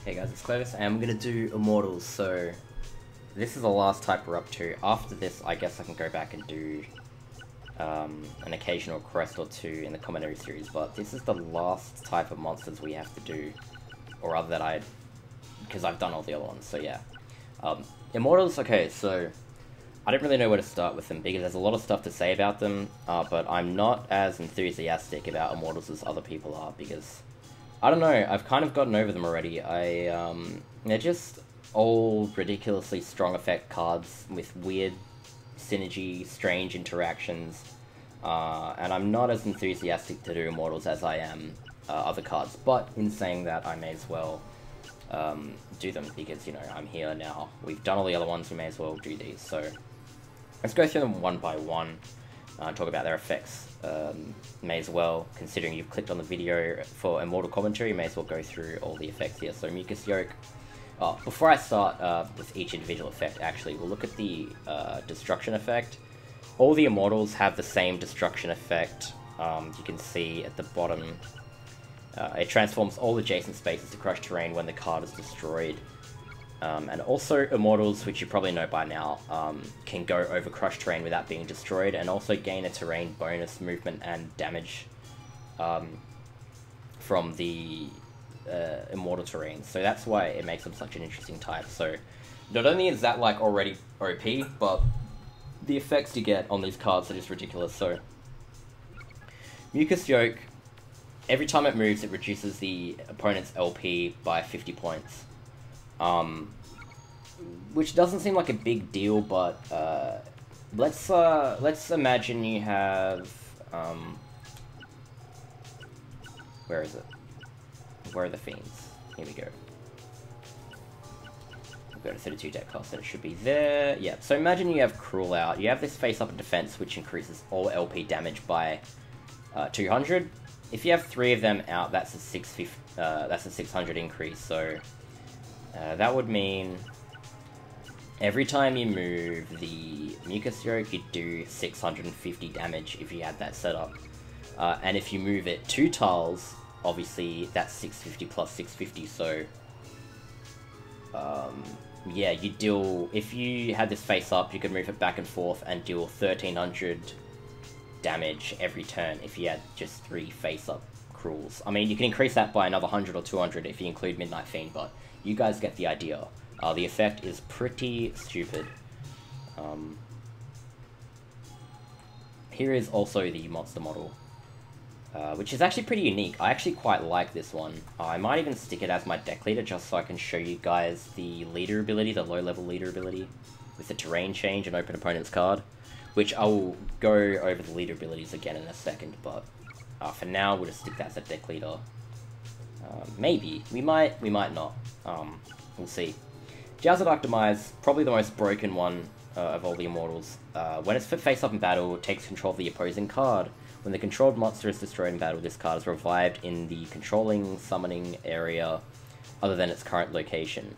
Hey guys, it's Clovis, and I'm gonna do Immortals, so this is the last type we're up to. After this, I guess I can go back and do an occasional quest or two in the commentary series, but this is the last type of monsters we have to do, or rather that because I've done all the other ones, so yeah. Immortals, okay, so I don't really know where to start with them, because there's a lot of stuff to say about them, but I'm not as enthusiastic about Immortals as other people are, because I don't know, I've kind of gotten over them already. They're just old, ridiculously strong effect cards with weird synergy, strange interactions, and I'm not as enthusiastic to do Immortals as I am other cards, but in saying that, I may as well do them, because, you know, I'm here now. We've done all the other ones, we may as well do these, so let's go through them one by one, talk about their effects. May as well, considering you've clicked on the video for Immortal commentary, you may as well go through all the effects here. So Mucus Yoke. Before I start with each individual effect, actually, we'll look at the destruction effect. All the Immortals have the same destruction effect. You can see at the bottom, it transforms all adjacent spaces to crush terrain when the card is destroyed. And also Immortals, which you probably know by now, can go over crushed terrain without being destroyed, and also gain a terrain bonus movement and damage from the Immortal terrain. So that's why it makes them such an interesting type. So not only is that like already OP, but the effects you get on these cards are just ridiculous. So Mucus Yoke, every time it moves, it reduces the opponent's LP by 50 points. Which doesn't seem like a big deal, but let's imagine you have where is it? Where are the fiends? Here we go. We'll go to 32 deck cost, and it should be there. Yeah. So imagine you have Cruel out. You have this face up in defense, which increases all LP damage by 200. If you have 3 of them out, that's a 600 increase. So that would mean every time you move the Mucus Yoke, you do 650 damage if you had that set up. And if you move it 2 tiles, obviously that's 650 plus 650, so yeah, you deal, if you had this face up, you could move it back and forth and deal 1300 damage every turn if you had just 3 face up Cruels. I mean, you can increase that by another 100 or 200 if you include Midnight Fiend, but you guys get the idea. The effect is pretty stupid. Here is also the monster model, which is actually pretty unique. I actually quite like this one. I might even stick it as my deck leader just so I can show you guys the leader ability, the low level leader ability, with the terrain change and open opponent's card, which I will go over the leader abilities again in a second, but for now we'll just stick that as a deck leader. Maybe. We might not. We'll see. Javadoc Demise, probably the most broken one of all the Immortals. When it's face up in battle, it takes control of the opposing card. When the controlled monster is destroyed in battle, this card is revived in the controlling summoning area other than its current location.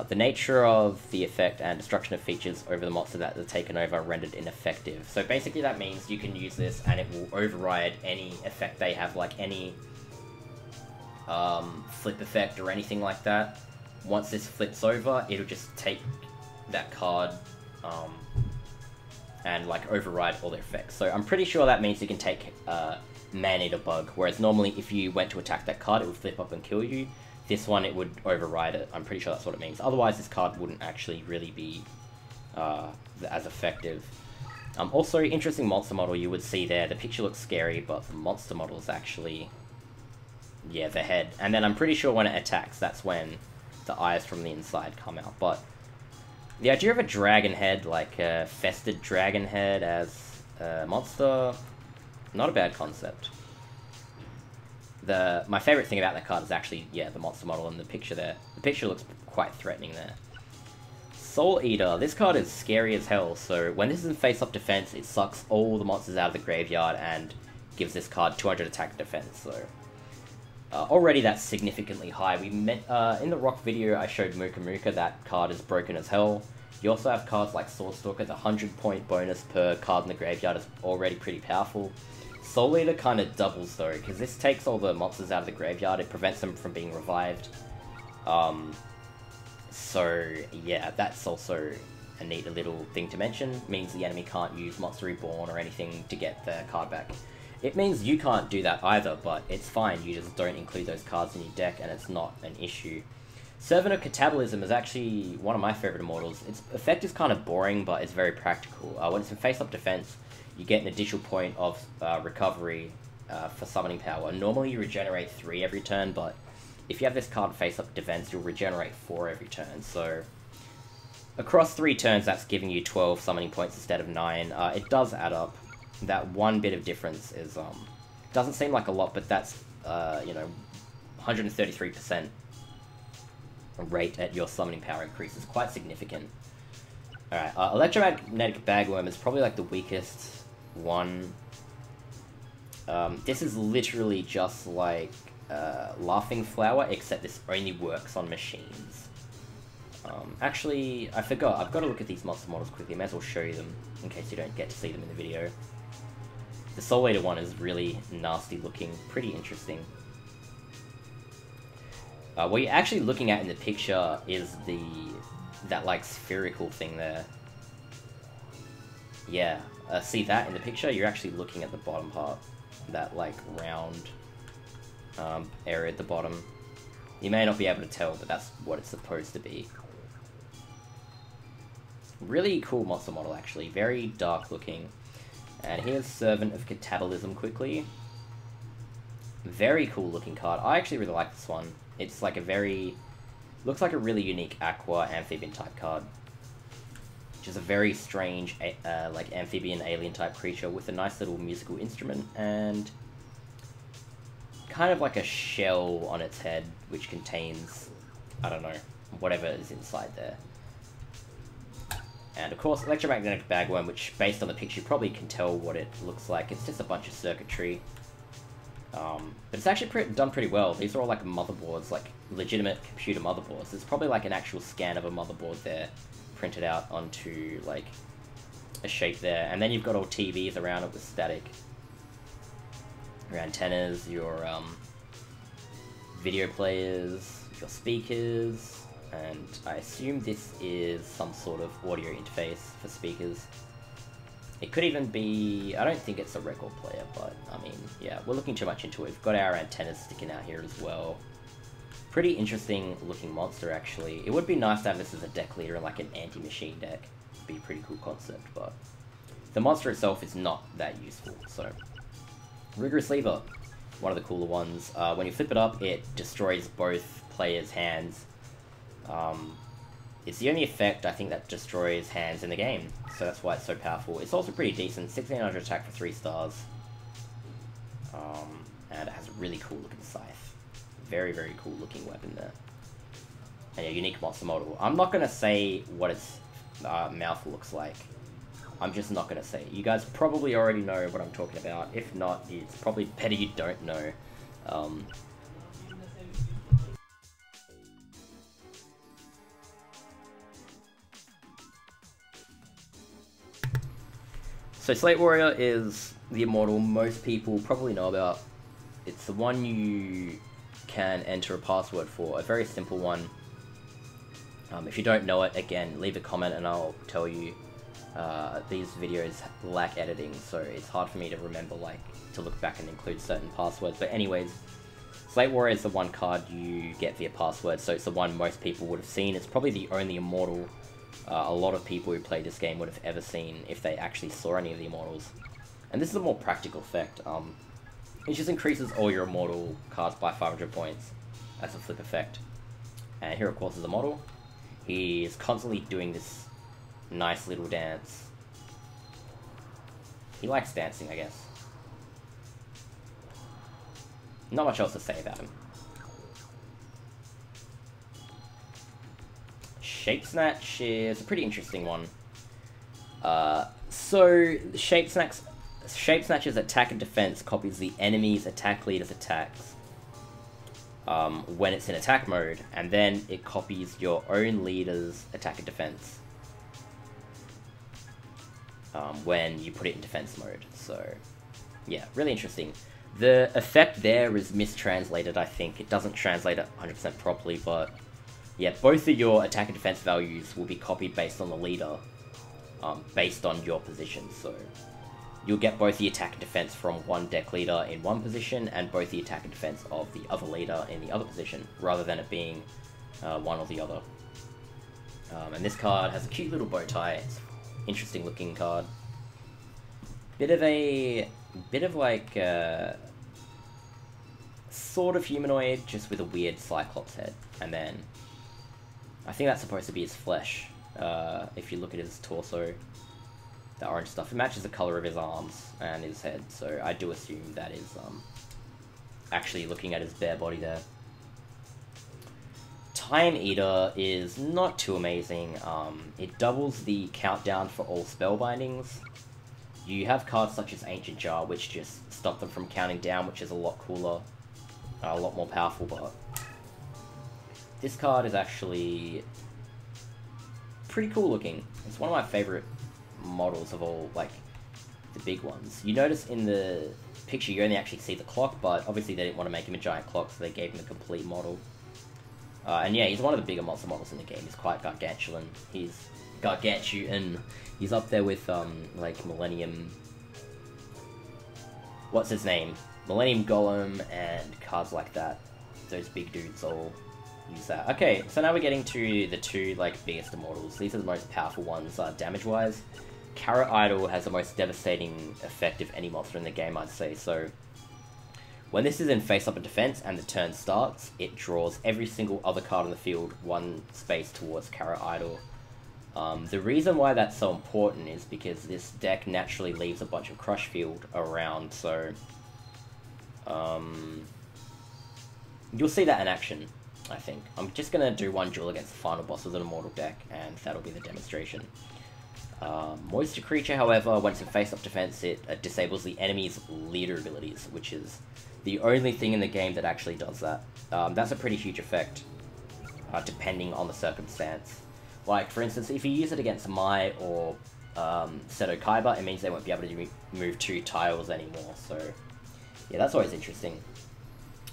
The nature of the effect and destruction of features over the monster that are taken over are rendered ineffective. So basically that means you can use this and it will override any effect they have, like any flip effect or anything like that. Once this flips over, it'll just take that card and like override all their effects. So I'm pretty sure that means you can take Man-Eater Bug, whereas normally if you went to attack that card, it would flip up and kill you. This one, it would override it. I'm pretty sure that's what it means. Otherwise, this card wouldn't actually really be as effective. Also, interesting monster model you would see there. The picture looks scary, but the monster model is actually, yeah, the head. And then I'm pretty sure when it attacks, that's when the eyes from the inside come out. But the idea of a dragon head, like a fested dragon head as a monster, not a bad concept. My favourite thing about that card is actually, yeah, the monster model and the picture there. The picture looks quite threatening there. Soul Eater. This card is scary as hell, so when this is in face-up defense, it sucks all the monsters out of the graveyard and gives this card 200 attack and defense, so already that's significantly high. In the Rock video I showed Muka Muka, that card is broken as hell. You also have cards like Swordstalker, the 100-point bonus per card in the graveyard is already pretty powerful. Soul Eater kind of doubles though, because this takes all the monsters out of the graveyard, it prevents them from being revived. So yeah, that's also a neat little thing to mention. Means the enemy can't use Monster Reborn or anything to get their card back. It means you can't do that either, but it's fine. You just don't include those cards in your deck, and it's not an issue. Servant of Catabolism is actually one of my favorite Immortals. Its effect is kind of boring, but it's very practical. When it's in face-up defense, you get an additional point of recovery for summoning power. Normally you regenerate 3 every turn, but if you have this card face-up defense, you'll regenerate 4 every turn. So across 3 turns, that's giving you 12 summoning points instead of 9. It does add up. That one bit of difference is doesn't seem like a lot, but that's you know, 133% rate at your summoning power increase is quite significant. Alright, Electromagnetic Bagworm is probably like the weakest one. This is literally just like Laughing Flower, except this only works on machines. Actually, I forgot, I've got to look at these monster models quickly. I may as well show you them in case you don't get to see them in the video. The Soul Eater one is really nasty looking, pretty interesting. What you're actually looking at in the picture is that like spherical thing there. Yeah, see that in the picture? You're actually looking at the bottom part, that like round area at the bottom. You may not be able to tell, but that's what it's supposed to be. Really cool monster model actually, very dark looking. And here's Servant of Catabolism quickly. Very cool looking card. I actually really like this one. It's like a very... looks like a really unique Aqua Amphibian type card. Which is a very strange like Amphibian Alien type creature with a nice little musical instrument and kind of like a shell on its head which contains, I don't know, whatever is inside there. And of course, Electromagnetic Bagworm, which based on the picture you probably can tell what it looks like. It's just a bunch of circuitry. But it's actually done pretty well. These are all like motherboards, like legitimate computer motherboards. It's probably like an actual scan of a motherboard there, printed out onto like a shape there. And then you've got all TVs around it with static. Your antennas, your video players, your speakers. And I assume this is some sort of audio interface for speakers. It could even be... I don't think it's a record player, but, I mean, yeah, we're looking too much into it. We've got our antennas sticking out here as well. Pretty interesting looking monster, actually. It would be nice to have this as a deck leader in, like, an anti-machine deck. It'd be a pretty cool concept, but... the monster itself is not that useful, so... Rigorous Lever, one of the cooler ones. When you flip it up, it destroys both players' hands. It's the only effect, I think, that destroys hands in the game, so that's why it's so powerful. It's also pretty decent, 1600 attack for 3 stars. And it has a really cool looking scythe. Very, very cool looking weapon there. And a unique monster model. I'm not going to say what its mouth looks like. I'm just not going to say it. You guys probably already know what I'm talking about. If not, it's probably better you don't know. So Slate Warrior is the Immortal most people probably know about. It's the one you can enter a password for, a very simple one. If you don't know it, again, leave a comment and I'll tell you. These videos lack editing, so it's hard for me to remember, like, to look back and include certain passwords. But anyways, Slate Warrior is the one card you get via password, so it's the one most people would have seen. It's probably the only Immortal a lot of people who play this game would have ever seen if they actually saw any of the Immortals. And this is a more practical effect. It just increases all your Immortal cards by 500 points as a flip effect. And here, of course, is the model. He is constantly doing this nice little dance. He likes dancing, I guess. Not much else to say about him. Shape Snatch is a pretty interesting one. So Shape Snatch's attack and defense copies the enemy's attack leader's attacks when it's in attack mode, and then it copies your own leader's attack and defense when you put it in defense mode. So yeah, really interesting. The effect there is mistranslated, I think. It doesn't translate it 100% properly, but yeah, both of your attack and defense values will be copied based on the leader, based on your position. So you'll get both the attack and defense from one deck leader in one position, and both the attack and defense of the other leader in the other position, rather than it being one or the other. And this card has a cute little bow tie. It's an interesting looking card. Bit of like sort of humanoid, just with a weird Cyclops head, and then I think that's supposed to be his flesh. If you look at his torso, the orange stuff, it matches the color of his arms and his head, so I do assume that is actually looking at his bare body there. Time Eater is not too amazing. It doubles the countdown for all spell bindings. You have cards such as Ancient Jar, which just stop them from counting down, which is a lot cooler, a lot more powerful, but this card is actually pretty cool looking. It's one of my favorite models of all, like, the big ones. You notice in the picture you only actually see the clock, but obviously they didn't want to make him a giant clock, so they gave him a complete model. And yeah, he's one of the bigger monster models in the game. He's quite gargantuan. He's up there with, like, Millennium... What's his name? Millennium Golem and cards like that. Those big dudes all use that. Okay, so now we're getting to the two, like, biggest immortals. These are the most powerful ones, damage-wise. Carrot Idol has the most devastating effect of any monster in the game, I'd say, so... When this is in face-up and defense and the turn starts, it draws every single other card on the field one space towards Carrot Idol. The reason why that's so important is because this deck naturally leaves a bunch of Crush Field around, so... you'll see that in action, I think. I'm just going to do one duel against the final boss with an Immortal deck, and that'll be the demonstration. Moisture Creature, however, when it's in face-up defense, it disables the enemy's leader abilities, which is the only thing in the game that actually does that. That's a pretty huge effect, depending on the circumstance. Like, for instance, if you use it against Mai or Seto Kaiba, it means they won't be able to move 2 tiles anymore, so yeah, that's always interesting.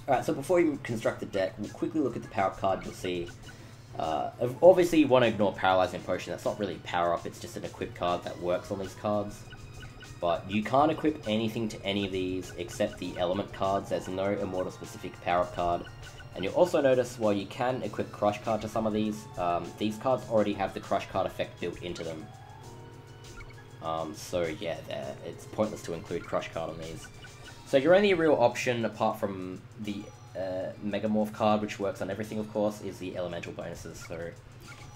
Alright, so before you construct the deck, we'll quickly look at the power-up card. You'll see, obviously you want to ignore Paralyzing Potion. That's not really power-up, it's just an equip card that works on these cards. But you can't equip anything to any of these except the element cards. There's no Immortal-specific power-up card. And you'll also notice, while you can equip Crush Card to some of these cards already have the Crush Card effect built into them. So yeah, it's pointless to include Crush Card on these. So your only real option, apart from the Megamorph card, which works on everything of course, is the elemental bonuses. So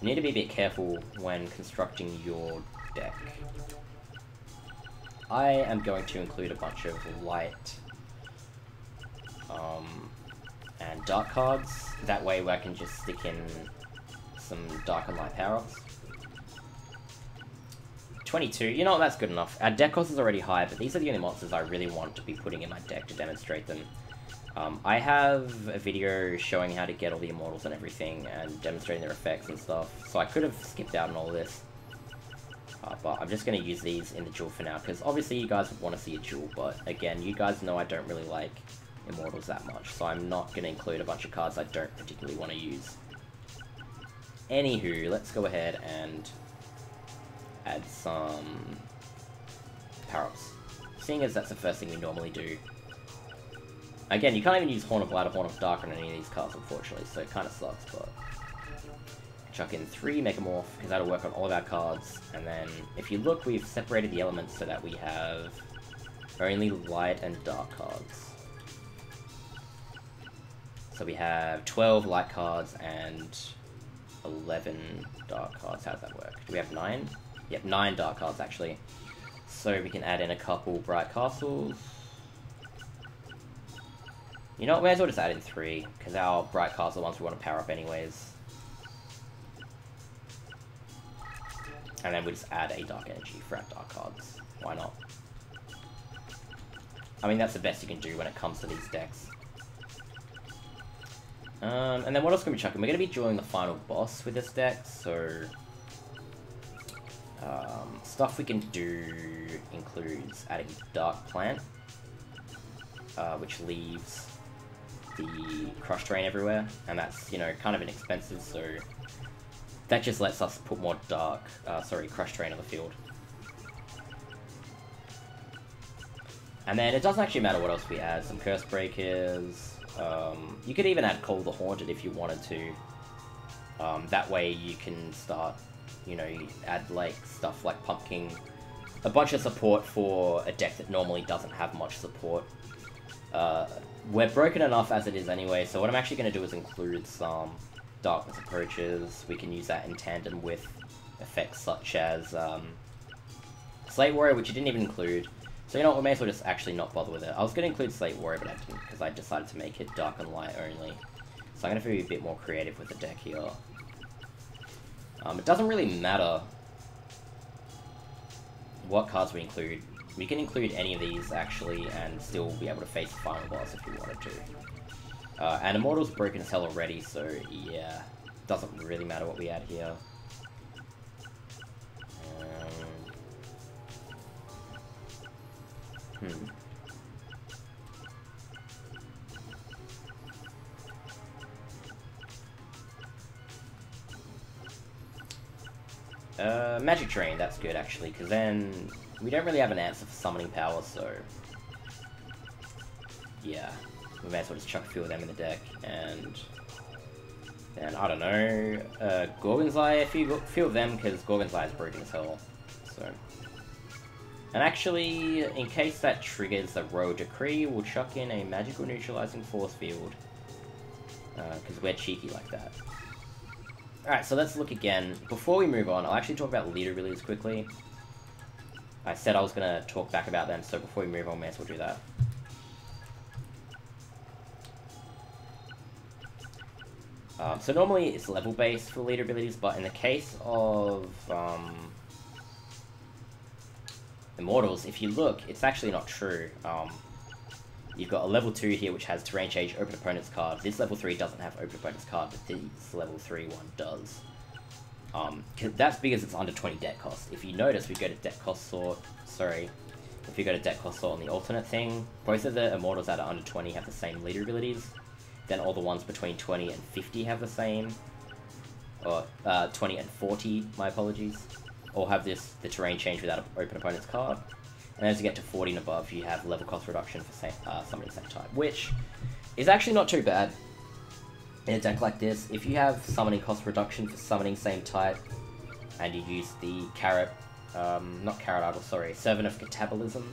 you need to be a bit careful when constructing your deck. I am going to include a bunch of light and dark cards. That way I can just stick in some dark and light power-ups. 22, you know what, that's good enough. Our deck cost is already high, but these are the only monsters I really want to be putting in my deck to demonstrate them. I have a video showing how to get all the Immortals and everything, and demonstrating their effects and stuff, so I could have skipped out on all of this. But I'm just going to use these in the duel for now, because obviously you guys would want to see a duel, but again, you guys know I don't really like Immortals that much, so I'm not going to include a bunch of cards I don't particularly want to use. Anywho, let's go ahead and add some power-ups, seeing as that's the first thing we normally do. Again, you can't even use Horn of Light or Horn of Dark on any of these cards, unfortunately, so it kind of sucks, but... Chuck in 3 Megamorph, because that'll work on all of our cards, and then, if you look, we've separated the elements so that we have only light and dark cards. So we have 12 light cards and 11 dark cards. How does that work? Do we have 9? Yep, 9 dark cards, actually. So we can add in a couple Bright Castles. You know what, we may as well just add in 3, because our Bright Castles are the ones we want to power up anyways. And then we just add a Dark Energy for our dark cards. Why not? I mean, that's the best you can do when it comes to these decks. And then what else can we chuck in? We're going to be dueling the final boss with this deck, so... stuff we can do includes adding Dark Plant, which leaves the Crush Terrain everywhere, and that's, you know, kind of inexpensive, so that just lets us put more Crush Terrain on the field. And then it doesn't actually matter what else we add. Some Curse Breakers. You could even add Call the Haunted if you wanted to. That way you can start, you know, you add like stuff like Pumpkin. A bunch of support for a deck that normally doesn't have much support. We're broken enough as it is anyway, so what I'm actually going to do is include some Darkness Approaches. We can use that in tandem with effects such as Slate Warrior, which you didn't even include. So you know what, we may as well just actually not bother with it. I was going to include Slate Warrior, but I didn't, because I decided to make it dark and light only. So I'm going to be a bit more creative with the deck here. It doesn't really matter what cards we include. We can include any of these, actually, and still be able to face the final boss if we wanted to. And Immortal's broken as hell already, so yeah, doesn't really matter what we add here. Magic Drain, that's good actually, because then we don't really have an answer for summoning power, so yeah, we may as well just chuck a few of them in the deck, and then, I don't know, Gorgon's Eye, a few of them, because Gorgon's Eye is broken as hell, so. And actually, in case that triggers the Royal Decree, we'll chuck in a Magical Neutralizing Force Field, because we're cheeky like that. Alright, so let's look again. Before we move on, I'll actually talk about leader abilities quickly. I said I was going to talk back about them, so before we move on, we may as well do that. So normally it's level-based for leader abilities, but in the case of Immortals, if you look, it's actually not true. You've got a level 2 here which has Terrain Change, Open Opponent's card. This level 3 doesn't have Open Opponent's card, but this level 3 one does. That's because it's under 20 deck cost. If you notice, we go to deck cost sort, if you go to deck cost sort on the alternate thing, both of the Immortals that are under 20 have the same leader abilities. Then all the ones between 20 and 50 have the same. Or 20 and 40, my apologies. All have the Terrain Change without an Open Opponent's card. And as you get to 40 and above, you have level cost reduction for summoning same type, which is actually not too bad in a deck like this. If you have summoning cost reduction for summoning same type, and you use the Servant of Catabolism,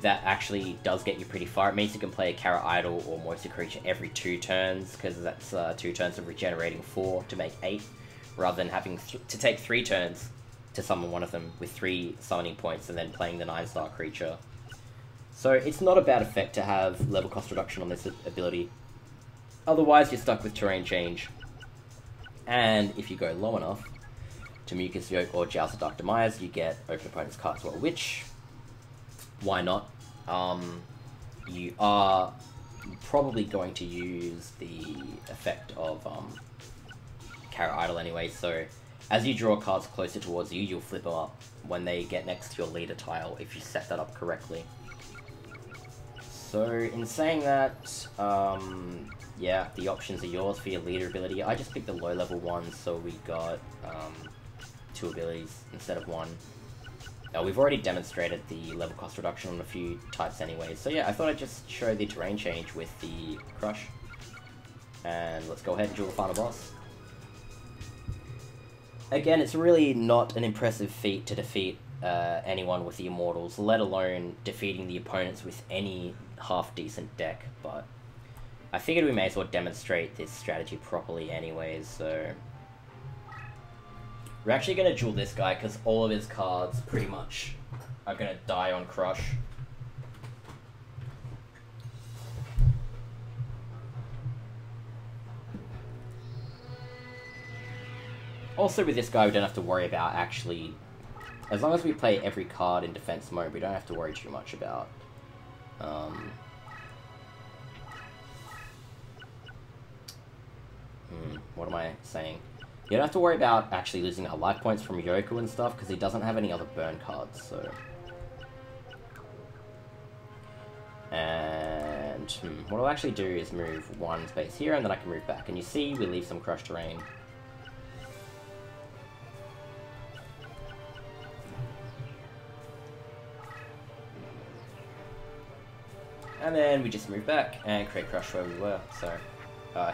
that actually does get you pretty far. It means you can play a Carrot Idol or Moisture Creature every 2 turns, because that's 2 turns of regenerating 4 to make 8, rather than having to take 3 turns to summon one of them with 3 summoning points and then playing the 9-star creature. So it's not a bad effect to have level cost reduction on this ability. Otherwise you're stuck with Terrain Change. And if you go low enough to Mucus Yoke or Javadoc Demise, you get Open Opponent's card as well, which, why not? You are probably going to use the effect of Carrot Idol anyway, so as you draw cards closer towards you, you'll flip them up when they get next to your leader tile, if you set that up correctly. So, in saying that, yeah, the options are yours for your leader ability. I just picked the low-level ones, so we got 2 abilities instead of 1. We've already demonstrated the level cost reduction on a few types anyway, so yeah, I thought I'd just show the Terrain Change with the Crush. And let's go ahead and duel the final boss. Again, it's really not an impressive feat to defeat anyone with the Immortals, let alone defeating the opponents with any half-decent deck, but I figured we may as well demonstrate this strategy properly anyways, so we're actually going to duel this guy, because all of his cards, pretty much, are going to die on Crush. Also with this guy, we don't have to worry about actually, as long as we play every card in defense mode, we don't have to worry too much about what am I saying? You don't have to worry about actually losing our life points from Yoku and stuff, because he doesn't have any other burn cards, so. And And what I'll actually do is move one space here, and then I can move back. And you see, we leave some crushed terrain. And then we just move back and create crush where we were. So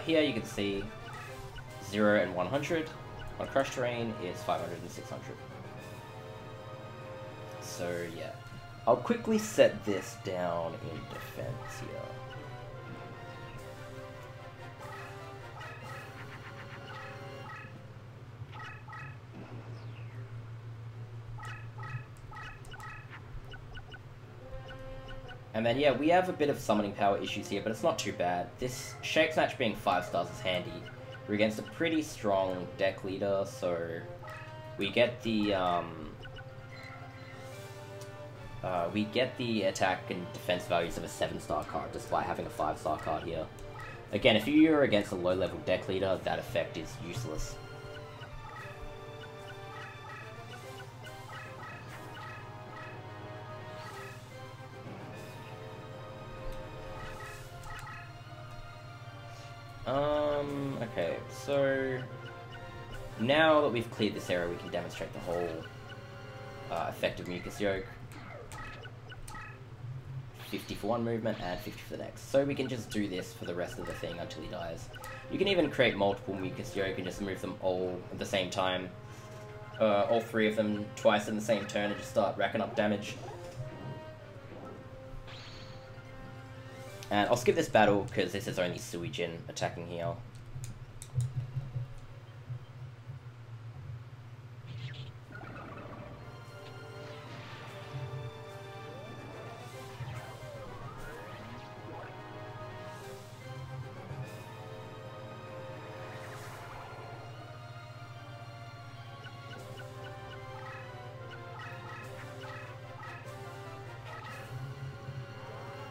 here you can see 0 and 100 on crush terrain is 500 and 600. So yeah, I'll quickly set this down in defense here. And then yeah, we have a bit of summoning power issues here, but it's not too bad. This Shape Snatch being 5 stars is handy. We're against a pretty strong deck leader, so we get the attack and defense values of a 7-star card, despite having a 5-star card here. Again, if you're against a low-level deck leader, that effect is useless. Okay, so now that we've cleared this area, we can demonstrate the whole effect of Mucus Yoke. 50 for one movement and 50 for the next. So we can just do this for the rest of the thing until he dies. You can even create multiple Mucus Yoke and just move them all at the same time. All 3 of them twice in the same turn and just start racking up damage. And I'll skip this battle because this is only Suijin attacking here.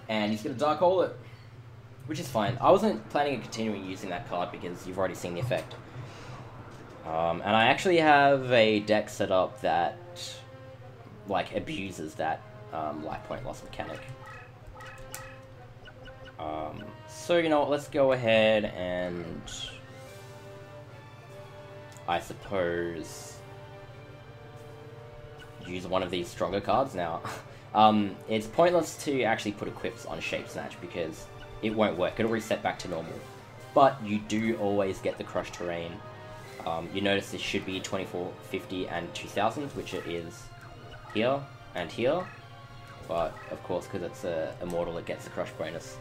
And he's going to Dark Hole it, which is fine. I wasn't planning on continuing using that card because you've already seen the effect. And I actually have a deck set up that, like, abuses that life point loss mechanic. So, you know what, let's go ahead and, I suppose, use one of these stronger cards now. It's pointless to actually put equips on Shape Snatch because it won't work. It'll reset back to normal. But you do always get the Crushed Terrain. You notice this should be 2450 and 2000, which it is here and here. But, of course, because it's Immortal, it gets the Crush bonus.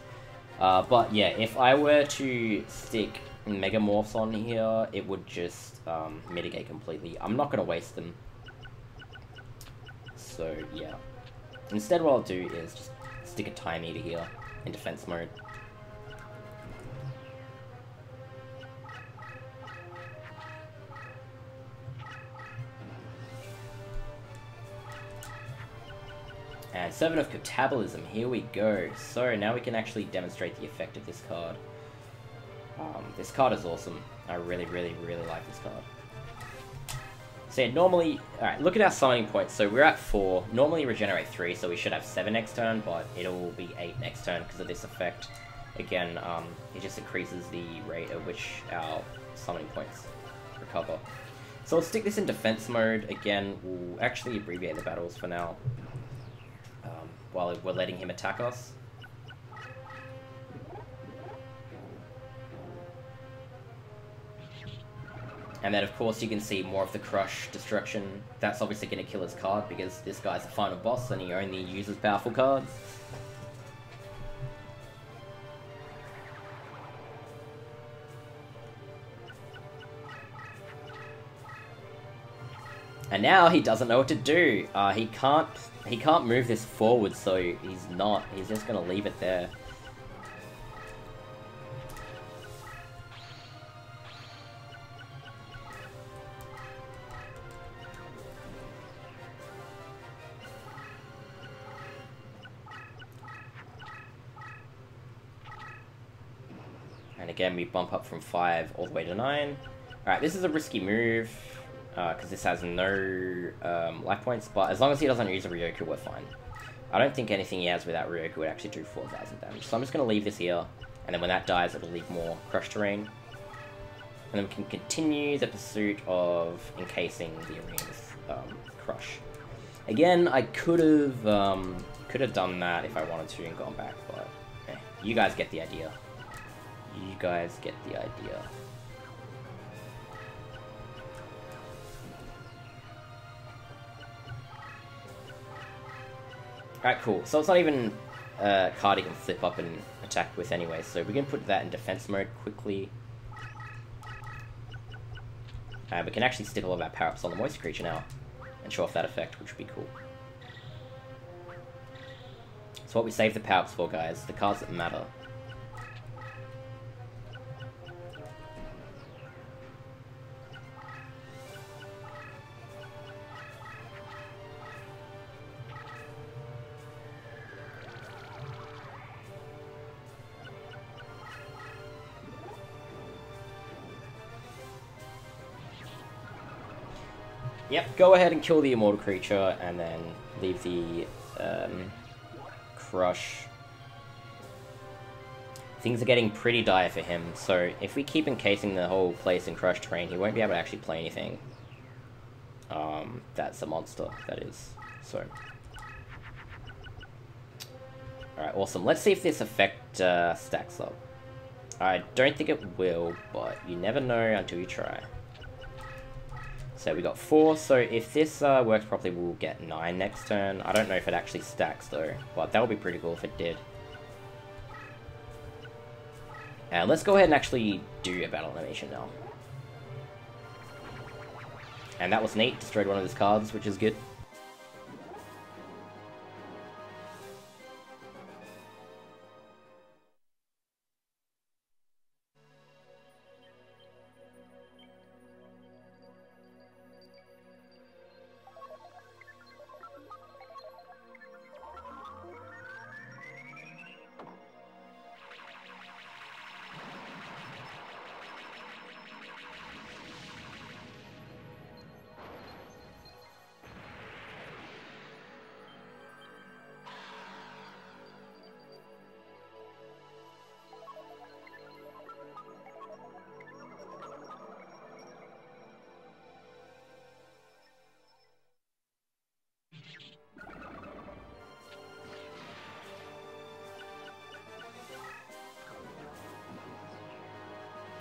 But, yeah, if I were to stick Megamorphs on here, it would just mitigate completely. I'm not going to waste them. So, yeah. Instead, what I'll do is just stick a Time Eater here in defense mode. And Servant of Catabolism, here we go. So now we can actually demonstrate the effect of this card. This card is awesome. I really, really, really like this card. So yeah, normally, alright, look at our summoning points. So we're at 4, normally regenerate 3, so we should have 7 next turn, but it'll be 8 next turn because of this effect. Again, it just increases the rate at which our summoning points recover. So we'll stick this in defense mode. Again, we'll actually abbreviate the battles for now, while we're letting him attack us. And then, of course, you can see more of the Crush Destruction. That's obviously going to kill his card because this guy's the final boss and he only uses powerful cards. And now he doesn't know what to do. He can't move this forward, so he's just going to leave it there. And again, we bump up from 5 all the way to 9. Alright, this is a risky move, because this has no life points, but as long as he doesn't use a Ryoku, we're fine. I don't think anything he has without Ryoku would actually do 4,000 damage. So I'm just going to leave this here, and then when that dies, it'll leave more Crush Terrain. And then we can continue the pursuit of encasing the arena with Crush. Again, I could have done that if I wanted to and gone back, but you guys get the idea. You guys get the idea. Alright, cool. So it's not even a card he can flip up and attack with anyway, so we can put that in defense mode quickly. We can actually stick all of our power-ups on the Moist creature now and show off that effect, which would be cool. So what we save the power-ups for, guys, the cards that matter. Yep, go ahead and kill the Immortal creature, and then leave the Crush. Things are getting pretty dire for him, so if we keep encasing the whole place in Crush Terrain, he won't be able to actually play anything. That's a monster, that is. So. Alright, awesome. Let's see if this effect stacks up. I don't think it will, but you never know until you try. So we got 4, so if this works properly, we'll get 9 next turn. I don't know if it actually stacks though, but that would be pretty cool if it did. And let's go ahead and actually do a battle animation now. And that was neat, destroyed one of his cards, which is good.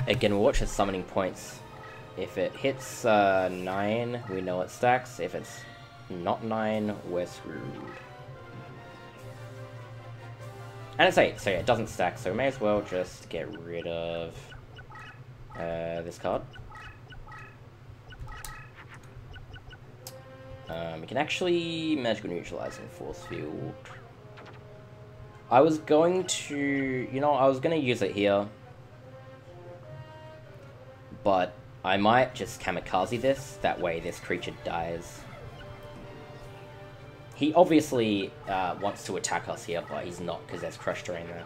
Again, we'll watch his summoning points. If it hits 9, we know it stacks. If it's not 9, we're screwed. And it's 8, so yeah, it doesn't stack, so we may as well just get rid of this card. We can actually Magical Neutralize and Force Field. I was going to... You know, I was going to use it here. But I might just kamikaze this, that way this creature dies. He obviously wants to attack us here, but he's not, because there's Crush Terrain there.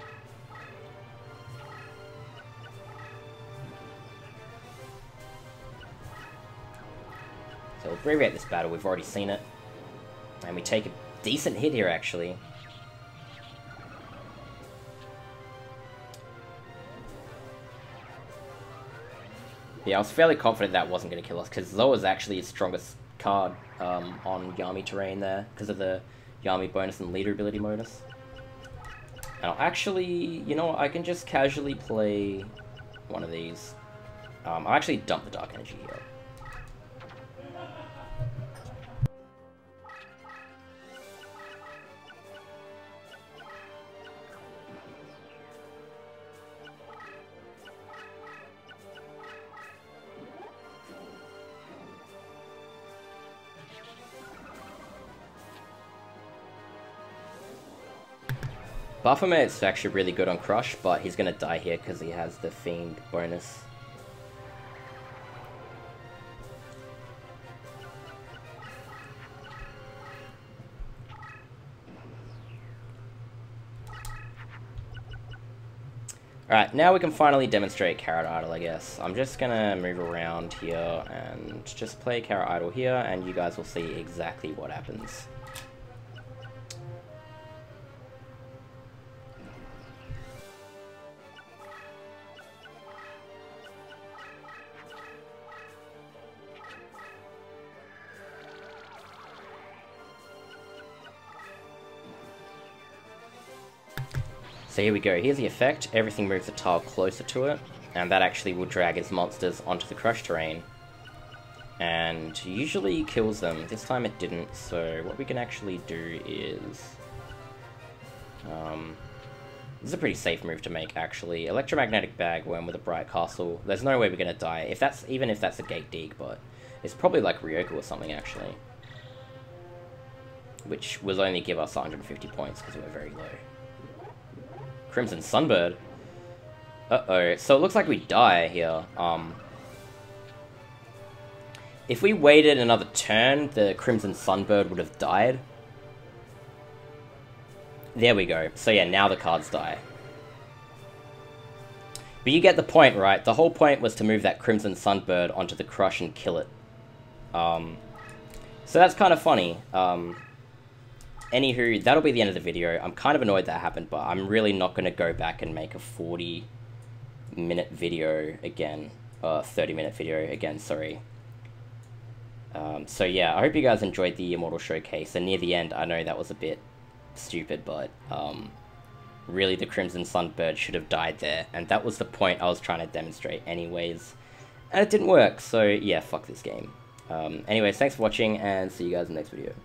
So we'll abbreviate this battle, we've already seen it. And we take a decent hit here, actually. Yeah, I was fairly confident that wasn't going to kill us, because Zoa's actually his strongest card on Yami terrain there, because of the Yami bonus and leader ability bonus. And I'll actually, you know what, I can just casually play one of these. I'll actually dump the Dark Energy here. Baphomet's actually really good on Crush, but he's going to die here because he has the Fiend bonus. Alright, now we can finally demonstrate Carrot Idol, I guess. I'm just going to move around here and just play Carrot Idol here, and you guys will see exactly what happens. So here we go, here's the effect, everything moves a tile closer to it, and that actually will drag his monsters onto the crush terrain. And usually kills them, this time it didn't, so what we can actually do is... this is a pretty safe move to make, actually. Electromagnetic Bag Worm with a Bright Castle, there's no way we're gonna die, even if that's a Gate Dig, but it's probably like Ryoku or something, actually. Which will only give us 150 points, because we're very low. Crimson Sunbird. Uh-oh. So it looks like we die here. If we waited another turn, the Crimson Sunbird would have died. There we go. So yeah, now the cards die. But you get the point, right? The whole point was to move that Crimson Sunbird onto the crush and kill it. So that's kind of funny. Anywho, that'll be the end of the video. I'm kind of annoyed that happened, but I'm really not going to go back and make a 40-minute video again. 30-minute video again, sorry. So yeah, I hope you guys enjoyed the Immortal Showcase, and near the end, I know that was a bit stupid, but really the Crimson Sunbird should have died there, and that was the point I was trying to demonstrate anyways. And it didn't work, so yeah, fuck this game. Anyways, thanks for watching, and see you guys in the next video.